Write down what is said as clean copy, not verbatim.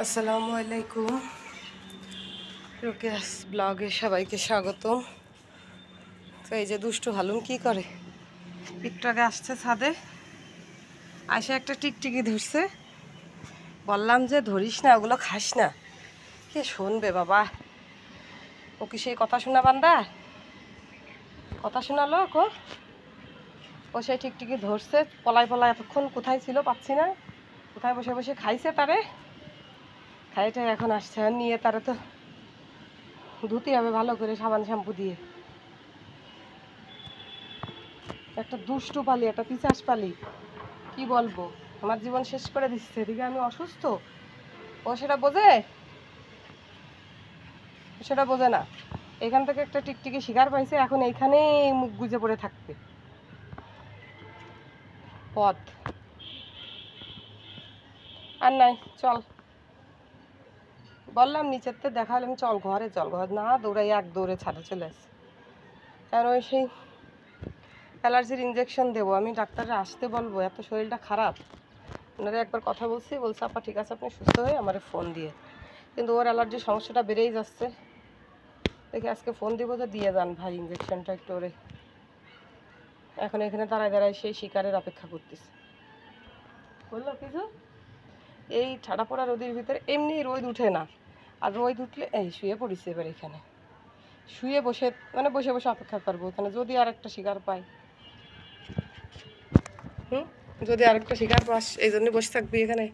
আসসালামু আলাইকুম, রোকেয়াস ব্লগে সবাইকে স্বাগত। তো এই যে দুষ্টু হালুম কি করে, একটু আগে আসছে ছাদে, আসে একটা টিকটিকি ধরছে। বললাম যে ধরিস না, ওগুলো খাস না। কে শুনবে বাবা, ও কি সেই কথা শোনা বান্দা? কথা শোনালো ও সেই টিকটিকি ধরছে, পলায় পলায় এতক্ষণ কোথায় ছিল পাচ্ছি না, কোথায় বসে বসে খাইছে তারে, খাইটা এখন আসছে। আর নিয়ে তারে তো ধুতে হবে ভালো করে সাবান শ্যাম্পু দিয়ে। একটা দুষ্টু পালি, একটা পিচাস পালি, কি বলবো, আমার জীবন শেষ করে দিচ্ছে। এদিকে আমি অসুস্থ, ও সেটা বোঝে? সেটা বোঝে না। এখান থেকে একটা টিকটিকি শিকার পাইছে, এখন এইখানেই মুখ গুজে পড়ে থাকবে। পথ আর নাই, চল বললাম নিচের তো দেখা হলে, আমি চল ঘরে, চল ঘর না দৌড়াই, এক দৌড়ে ছাদে চলে আসছে। কারণ ওই সেই অ্যালার্জির ইঞ্জেকশন দেবো, আমি ডাক্তাররা আসতে বলবো, এত শরীরটা খারাপ। ওনারা একবার কথা বলছি, বলছে আপা ঠিক আছে আপনি সুস্থ হয়ে আমারে ফোন দিয়ে, কিন্তু ওর অ্যালার্জির সমস্যাটা বেড়েই যাচ্ছে। দেখি আজকে ফোন দিব যে দিয়ে যান ভাই ইঞ্জেকশনটা একটু ওরে। এখন এখানে দাঁড়ায় দাঁড়ায় সেই শিকারের অপেক্ষা করতেছে। বললো কিছু, এই ঠাডা পড়া রোদের ভিতরে এমনি রোদ উঠে না, আর রোদ উঠলে এই শুয়ে পড়িছে। এবার এখানে শুয়ে বসে, মানে বসে বসে অপেক্ষা করবো এখানে, যদি আর একটা শিকার পাই। যদি আরেকটা শিকার পাস, এই জন্য বসে থাকবি এখানে।